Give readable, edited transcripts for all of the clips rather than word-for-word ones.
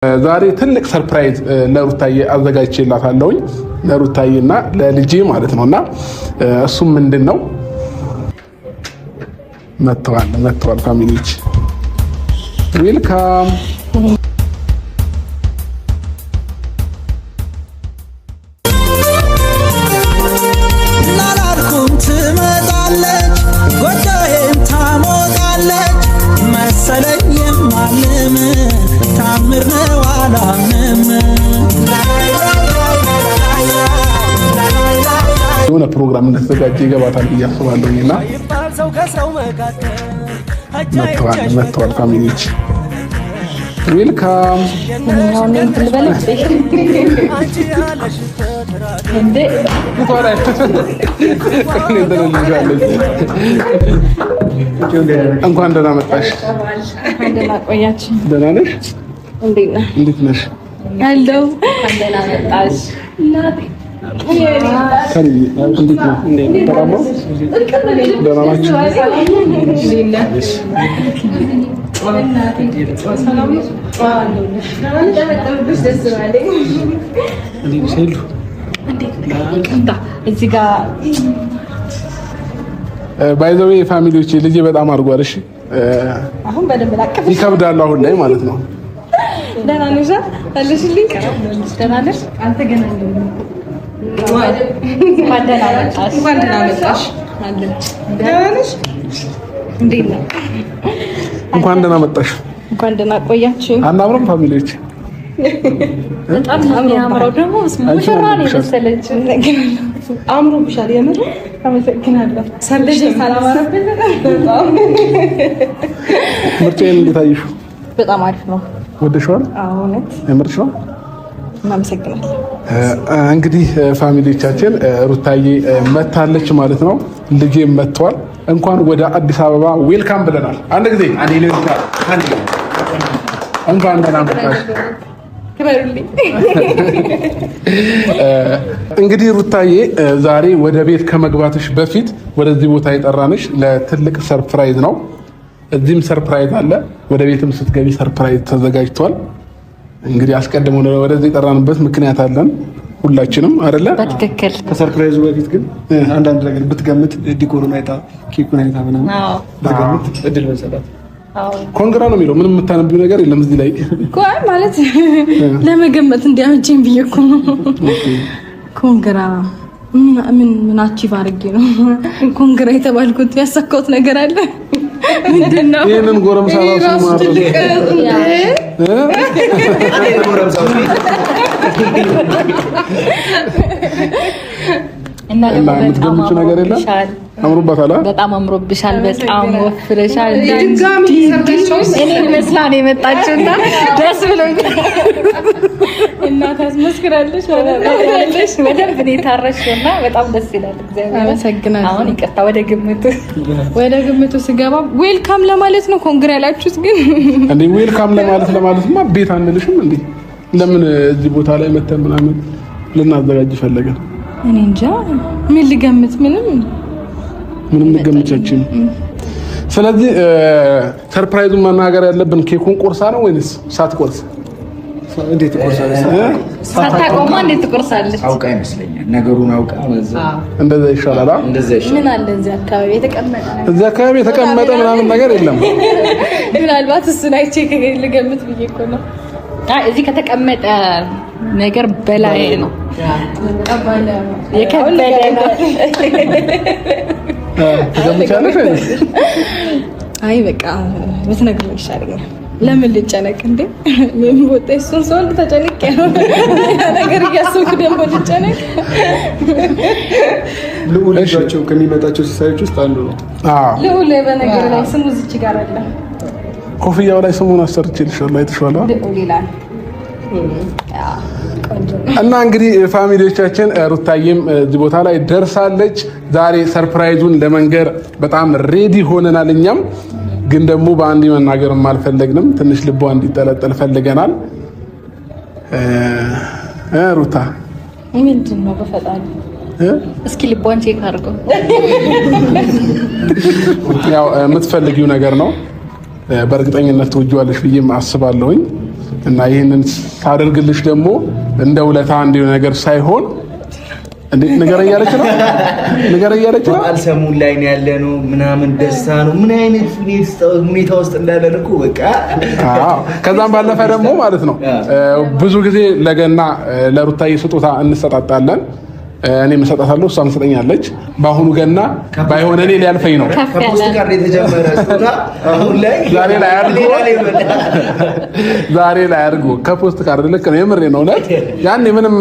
ዛሬ ትልቅ ሰርፕራይዝ ለሩታዬ አዘጋጅቼላታለሁኝ ለሩታዬና ለልጄ ማለት ነውና እሱም ምንድነው መጥተዋል ፋሚሊዎች ዌልካም ናላልኩም ትመጣለች ጎዳዬም ታሞቃለች መሰለኝ ማለም ታምር ነው አላምንም የሆነ ፕሮግራም እንደተዘጋጀ ይገባታል ብዬ አስባለሁኝና መጥተዋል ፋሚሊዎች ዌልካም እንኳን ደህና መጣሽ። ደህና ቆያችሁ። ደህና ነሽ? እንዴት ነሽ? አለሁ። ደህና መጣሽ። ባይ ዘ ዌይ ፋሚሊዎች ልጄ በጣም አድርጓል። እሺ አሁን በደንብ ላቀፍ ይከብዳል አሁን ላይ ማለት ነው። ደህና ነሽ? አለሽልኝ? ደህና ነሽ? አንተ ገና እንኳን ደህና መጣሽ። ደህና ነሽ? እንዴት ነው? እንኳን ደህና መጣሽ። እንኳን ደህና ቆያችሁ። አናምረም ፋሚሊዎች? በጣም የሚያምረው ደግሞ ሙሽራ ነው የመሰለችው። አምሮብሻል። የምር አመሰግናለሁ። ሰርደሽ ሰላም አረፈኝ። በጣም ምርጫዬን እንዴት አየሽው? በጣም አሪፍ ነው። ወደሽዋል? አዎ እውነት የምርሽ ነው። እናመሰግናለን። እንግዲህ ፋሚሊዎቻችን ሩታዬ መታለች ማለት ነው። ልጄ መጥቷል። እንኳን ወደ አዲስ አበባ ዌልካም ብለናል። አንድ ጊዜ እንኳን ደህና መጣሽ። እንግዲህ ሩታዬ ዛሬ ወደ ቤት ከመግባትሽ በፊት ወደዚህ ቦታ የጠራንሽ ለትልቅ ሰርፕራይዝ ነው። እዚህም ሰርፕራይዝ አለ፣ ወደ ቤትም ስትገቢ ሰርፕራይዝ ተዘጋጅቷል። እንግዲህ አስቀድመን ወደዚህ የጠራንበት ምክንያት አለን ሁላችንም አይደለ? በትክክል። ከሰርፕራይዙ በፊት ግን አንዳንድ ነገር ብትገምት ዲኮሩን አይታ ኬኩን አይታ ምናምን ብትገምት እድል መሰጣት። ኮንግራ ነው የሚለው ምንም የምታነቢው ነገር የለም እዚህ ላይ ቆይ ማለት ለመገመት እንዲያመቸኝ ብዬ እኮ ነው። ኮንግራ ምን አቺቭ አድርጌ ነው ኮንግራ የተባልኩት? ያሳካሁት ነገር አለ ምንድነው? ይሄንን ጎረምሳ ራሱ ማለት እና ደግሞ ነገር የለም። አምሮባታል። በጣም አምሮብሻል። በጣም ወፍረሻል። እኔን መስላ ነው የመጣችውና ደስ ብሎኛል። እናት አስመስክራለች ወላለሽ በደንብ ነው የታረሽውና በጣም ደስ ይላል። እግዚአብሔር አመሰግናለሁ። አሁን ይቅርታ ወደ ግምቱ ስገባ ዌልካም ለማለት ነው ኮንግራ ያላችሁት ግን እንዴ ዌልካም ለማለትማ ቤት አንልሽም እንዴ? ለምን እዚህ ቦታ ላይ መተን ምናምን ልናዘጋጅ ፈለገ? እኔ እንጃ ምን ልገምት? ምንም ልገምቻችን። ስለዚህ ሰርፕራይዙን መናገር ያለብን ኬኩን ቆርሳ ነው ወይንስ ሳትቆርስ? እንዴት ቆርሳለች? ሳታቆማ እንዴት ትቆርሳለች? አውቃ ይመስለኛል ነገሩን አውቃ እንደዛ ይሻላል። ምን አለ እዚህ አካባቢ የተቀመጠ ምናምን ነገር የለም። ምናልባት እሱን አይቼ ልገምት ብዬ እኮ ነው። እዚህ ከተቀመጠ ነገር በላይ ነው የከበደ ነው። ትገምቻለሽ? አይ በቃ ብትነግረኝ ይሻለኛል። ለምን ልጨነቅ እንዴ? ምን ቦታ እሱን ሰው ተጨነቅ ያለው ነገር እያሰብኩ ደግሞ ልጨነቅ። ልዑላቸው ከሚመጣቸው ሲሳዮች ውስጥ አንዱ ነው። ልዑል በነገር ላይ ስሙ እዚች ጋር አለ። ኮፍያው ላይ ስሙን አሰርቼልሻለሁ። አይተሽዋል ይላል። እና እንግዲህ ፋሚሊዎቻችን ሩታዬም እዚህ ቦታ ላይ ደርሳለች። ዛሬ ሰርፕራይዙን ለመንገር በጣም ሬዲ ሆነናል። እኛም ግን ደግሞ በአንድ መናገርም አልፈለግንም። ትንሽ ልቧ እንዲጠለጠል ፈልገናል። ሩታ ምንድን ነው በፈጣሪ እስኪ ልቧን ቼክ አድርገው። ያው የምትፈልጊው ነገር ነው። በእርግጠኝነት ትወጂዋለሽ ብዬ አስባለሁኝ። እና ይህንን ሳደርግልሽ ደግሞ እንደ ውለታ እንዲሁ ነገር ሳይሆን እንዴት ነገር እያለች ነው አልሰሙን ላይ ነው ያለ ነው ምናምን ደስታ ነው ምን አይነት ሁኔታ ውስጥ እንዳለን እኮ በቃ ከዛም ባለፈ ደግሞ ማለት ነው ብዙ ጊዜ ለገና ለሩታዬ ስጦታ እንሰጣጣለን እኔም እሰጣታለሁ እሷም ትሰጠኛለች በአሁኑ ገና ባይሆን እኔ ሊያልፈኝ ነው ከፖስት ጋር የተጀመረ ስጦታ አሁን ላይ ዛሬ ላይ አድርጎ ከፖስት ጋር ልክ ነው የምሬ ነው እውነት ያኔ ምንም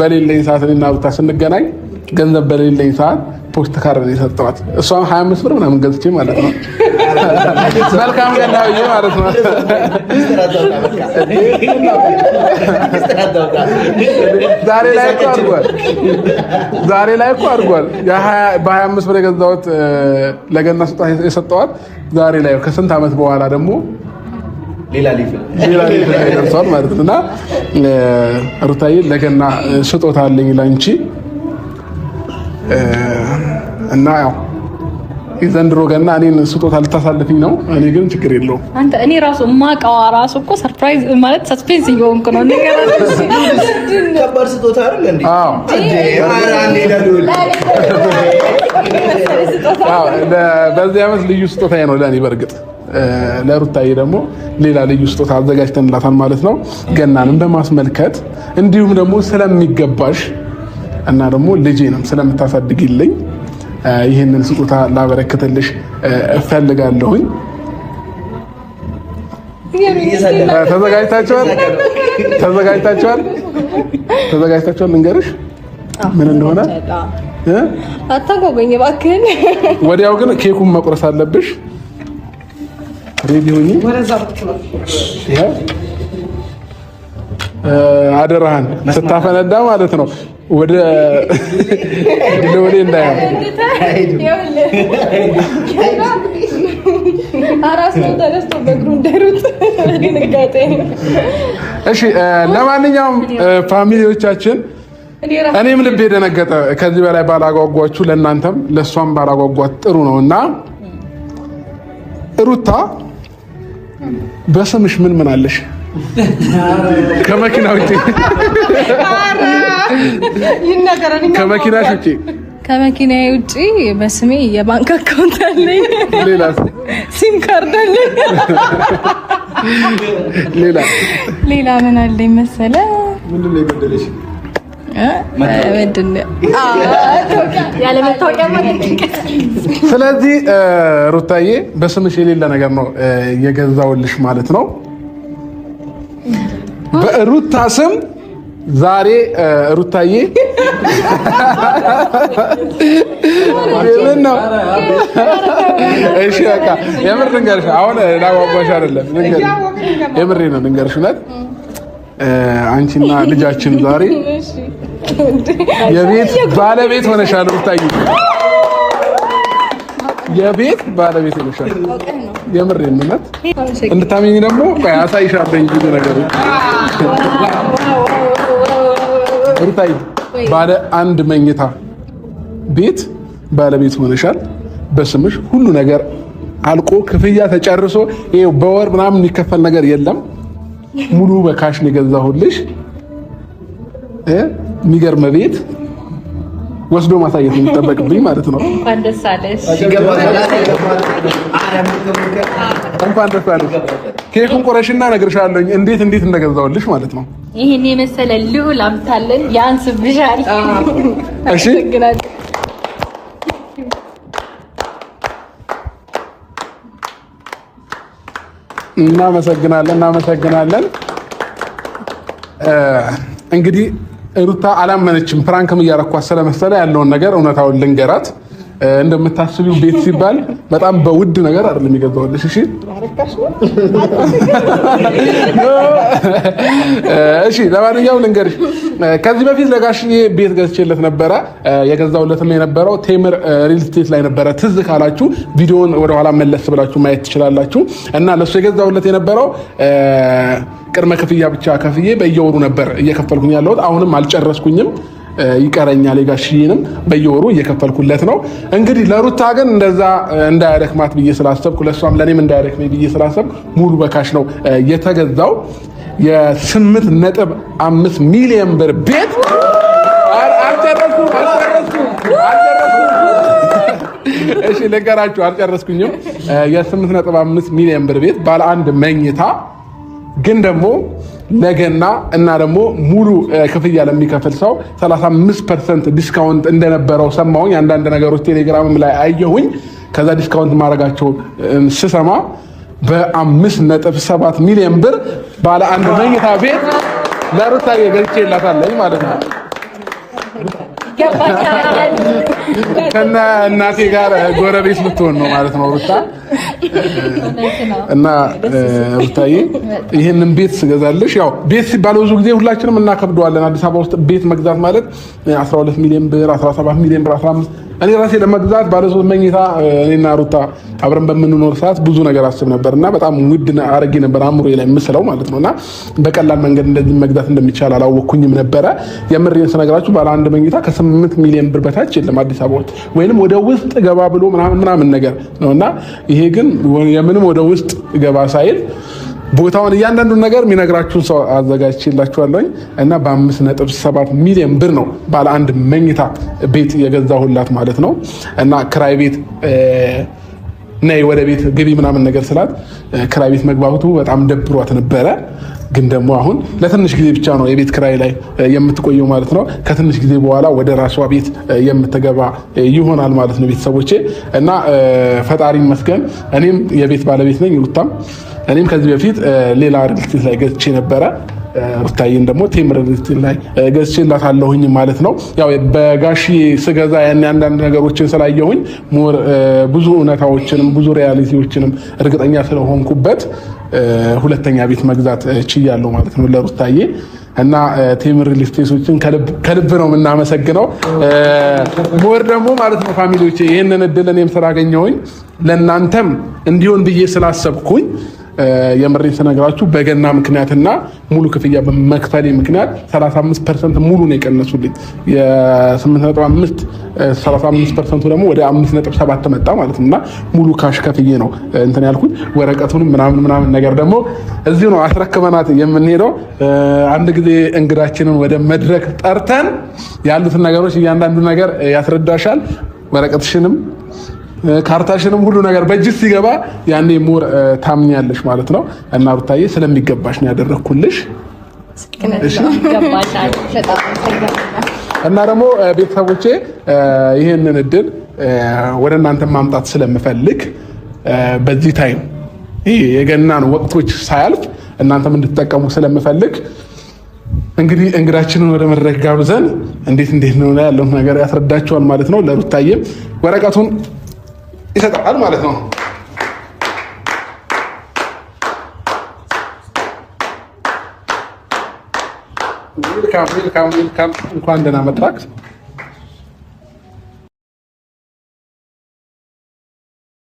በሌለኝ ሰዓት እኔና ሩታ ስንገናኝ ገንዘብ በሌለኝ ሰዓት ፖስት ካርድ ነው የሰጠኋት እሷም 25 ብር ምናምን ገዝቼ ማለት ነው መልካም ገና ብዬ ማለት ነው ዛሬ ላይ እኮ አድርጓል በ25 ብር የገዛሁት ለገና ስጦታ የሰጠኋት ዛሬ ላይ ከስንት ዓመት በኋላ ደግሞ ሌላ ሊፍል ደርሷል ማለት ነው እና ሩታዬ ለገና ስጦታ አለኝ ላንቺ እና ያው የዘንድሮ ገና እኔን ስጦታ ልታሳልፍኝ ነው እኔ ግን ችግር የለውም አንተ እኔ ራሱ ማቃዋ ራሱ እኮ ሰርፕራይዝ ማለት ሰስፔንስ እየሆንኩ ነው ነገር ከባድ ስጦታ አይደል እንዴ በዚህ ዓመት ልዩ ስጦታዬ ነው ለእኔ በርግጥ ለሩታዬ ደግሞ ሌላ ልዩ ስጦታ አዘጋጅተንላታል ማለት ነው ገናንም በማስመልከት እንዲሁም ደግሞ ስለሚገባሽ እና ደግሞ ልጄንም ስለምታሳድግልኝ ይህንን ስጦታ ላበረከተልሽ እፈልጋለሁኝ ተዘጋጅታችኋል ልንገርሽ ምን እንደሆነ አታጎበኝ እባክህን ወዲያው ግን ኬኩን መቁረስ አለብሽ ሬዲ ሁኚ አደራህን ስታፈነዳ ማለት ነው ወደ ድለወዴ እንዳያው አራስ ነው ተነስቶ በእግሩ እንዳይሩጥ ንጋጤ እሺ ለማንኛውም ፋሚሊዎቻችን እኔም ልቤ ደነገጠ ከዚህ በላይ ባላጓጓችሁ ለእናንተም ለሷም ባላጓጓት ጥሩ ነውና ሩታ በስምሽ ምን አለሽ ከመኪና ውጪ ከመኪናሽ ውጪ ከመኪናዬ ውጪ በስሜ የባንክ አካውንት አለኝ ሌላስ ሲም ካርድ አለኝ ሌላ ምን አለኝ መሰለ ምንድን ነው የጎደለሽ ያለ መታወቂያ ማለት ስለዚህ ሩታዬ በስምሽ የሌለ ነገር ነው የገዛውልሽ ማለት ነው በሩታ ስም ዛሬ ሩታዬ ምን ነው እሺ በቃ የምር ልንገርሽ አሁን ላጓጓሽ አይደለም ልንገርሽ የምሬ ነው ልንገርሽ እውነት አንቺና ልጃችን ዛሬ የቤት ባለቤት ሆነሻል ሩታዬ የቤት ባለቤት ሆነሻል የምሬን እውነት እንድታመኝ ደግሞ አሳይሻለሁ ብዙ ነገሮች ሩታዬ ባለ አንድ መኝታ ቤት ባለቤት ሆነሻል በስምሽ ሁሉ ነገር አልቆ ክፍያ ተጨርሶ ይሄው በወር ምናምን የሚከፈል ነገር የለም ሙሉ በካሽ ነው የገዛሁልሽ የሚገርም ቤት ወስዶ ማሳየት የሚጠበቅብኝ ማለት ነው እንኳን ደስ አለሽ እንኳን ደስ አለሽ ኬኩን ቆረሽና እነግርሻለሁ እንዴት እንደገዛሁልሽ ማለት ነው ይሄን የመሰለ ልዑል አምታለን ያንስብሻል እሺ እናመሰግናለን እንግዲህ ሩታ አላመነችም ፕራንክም እያረኳት ስለመሰለ ያለውን ነገር እውነታውን ልንገራት እንደምታስቢው ቤት ሲባል በጣም በውድ ነገር አይደለም የሚገዛውልሽ እሺ እሺ ለማንኛውም ልንገርሽ ከዚህ በፊት ለጋሽዬ ቤት ገዝቼለት ነበረ የገዛውለትም የነበረው ቴምር ሪል ስቴት ላይ ነበረ ትዝ ካላችሁ ቪዲዮውን ወደ ኋላ መለስ ብላችሁ ማየት ትችላላችሁ እና ለሱ የገዛውለት የነበረው ቅድመ ክፍያ ብቻ ከፍዬ በየወሩ ነበር እየከፈልኩኝ ያለሁት አሁንም አልጨረስኩኝም ይቀረኛል የጋሽዬንም በየወሩ እየከፈልኩለት ነው እንግዲህ ለሩታ ግን እንደዛ እንዳያደክማት ብዬ ስላሰብኩ ለሷም ለኔም እንዳያደክመኝ ብዬ ስላሰብኩ ሙሉ በካሽ ነው የተገዛው የ8.5 ሚሊዮን ብር ቤት አልጨረስኩም። እሺ ልንገራችሁ፣ አልጨረስኩኝም። የ8.5 ሚሊዮን ብር ቤት ባለ አንድ መኝታ ግን ደግሞ ለገና እና ደግሞ ሙሉ ክፍያ ለሚከፍል ሰው 35% ዲስካውንት እንደነበረው ሰማሁኝ። አንዳንድ ነገሮች ቴሌግራምም ላይ አየሁኝ። ከዛ ዲስካውንት ማድረጋቸው ስሰማ በ5.7 ሚሊዮን ብር ባለ አንድ መኝታ ቤት ለሩታዬ ገዝቼላታለሁ ማለት ነው። ከና እናቴ ጋር ጎረቤት ልትሆን ነው ማለት ነው ሩታ። እና ሩታዬ ይሄንን ቤት ስገዛልሽ፣ ያው ቤት ሲባል ብዙ ጊዜ ሁላችንም እናከብደዋለን። አዲስ አበባ ውስጥ ቤት መግዛት ማለት 12 ሚሊዮን ብር፣ 17 ሚሊዮን ብር፣ 15 እኔ ራሴ ለመግዛት ባለ 3 መኝታ እኔና ሩታ አብረን በምንኖር ሰዓት ብዙ ነገር አስብ ነበርና በጣም ውድ አረጊ ነበር አእምሮዬ ላይ ምስለው ማለት ነውና በቀላል መንገድ እንደዚህ መግዛት እንደሚቻል አላወኩኝም ነበረ። የምሬን ስነግራችሁ ባለ አንድ መኝታ ከ8 ሚሊዮን ብር በታች የለም አዲስ አበባ ውስጥ፣ ወይንም ወደ ውስጥ ገባ ብሎ ምናምን ነገር ነውና ይሄ ግን የምንም ወደ ውስጥ ገባ ሳይል ቦታውን እያንዳንዱን ነገር የሚነግራችሁን ሰው አዘጋጅቼላችኋለሁኝ እና በ5.7 ሚሊዮን ብር ነው ባለ አንድ መኝታ ቤት የገዛሁላት ማለት ነው። እና ክራይ ቤት ነይ ወደ ቤት ግቢ ምናምን ነገር ስላት ክራይ ቤት መግባቱ በጣም ደብሯት ነበረ። ግን ደግሞ አሁን ለትንሽ ጊዜ ብቻ ነው የቤት ክራይ ላይ የምትቆየው ማለት ነው። ከትንሽ ጊዜ በኋላ ወደ ራሷ ቤት የምትገባ ይሆናል ማለት ነው ቤተሰቦቼ። እና ፈጣሪ ይመስገን እኔም የቤት ባለቤት ነኝ፣ ሩታም እኔም ከዚህ በፊት ሌላ ሪልስቴት ላይ ገዝቼ ነበረ። ሩታዬን ደግሞ ቴምር ሪልስቴት ላይ ገዝቼላታለሁኝ ማለት ነው። ያው በጋሺ ስገዛ ያን አንዳንድ ነገሮችን ስላየሁኝ ሞር ብዙ እውነታዎችንም ብዙ ሪያሊቲዎችንም እርግጠኛ ስለሆንኩበት ሁለተኛ ቤት መግዛት ችያለሁ ማለት ነው ለሩታዬ። እና ቴምር ሪልስቴቶችን ከልብ ነው የምናመሰግነው። ሞር ደግሞ ማለት ነው ፋሚሊዎቼ ይሄንን እድል እኔም ስላገኘሁኝ ለእናንተም እንዲሆን ብዬ ስላሰብኩኝ የምሬን ስነግራችሁ በገና ምክንያትና ሙሉ ክፍያ በመክፈሌ ምክንያት 35% ሙሉ ነው የቀነሱልኝ። የ8.5 35% ደግሞ ወደ 5.7 መጣ ማለት ነውና ሙሉ ካሽ ከፍዬ ነው እንትን ያልኩት። ወረቀቱንም ምናምን ነገር ደግሞ እዚሁ ነው አስረክበናት የምንሄደው። አንድ ጊዜ እንግዳችንን ወደ መድረክ ጠርተን ያሉትን ነገሮች እያንዳንዱ ነገር ያስረዳሻል። ወረቀትሽንም ካርታሽንም ሁሉ ነገር በእጅ ሲገባ ያኔ ሞር ታምኛለሽ ማለት ነው። እና ሩታዬ ስለሚገባሽ ነው ያደረኩልሽ። እና ደግሞ ቤተሰቦቼ ይሄንን እድል ወደ እናንተ ማምጣት ስለምፈልግ በዚህ ታይም ይሄ የገናን ወቅቶች ሳያልፍ እናንተም እንድትጠቀሙ ስለምፈልግ እንግዲህ እንግዳችንን ወደ መድረክ ጋብዘን እንዴት ነው ያለው ነገር ያስረዳቸዋል ማለት ነው። ለሩታዬም ወረቀቱን ይሰጣል ማለት ነው። ዌልካም እንኳን ደህና መጣህ።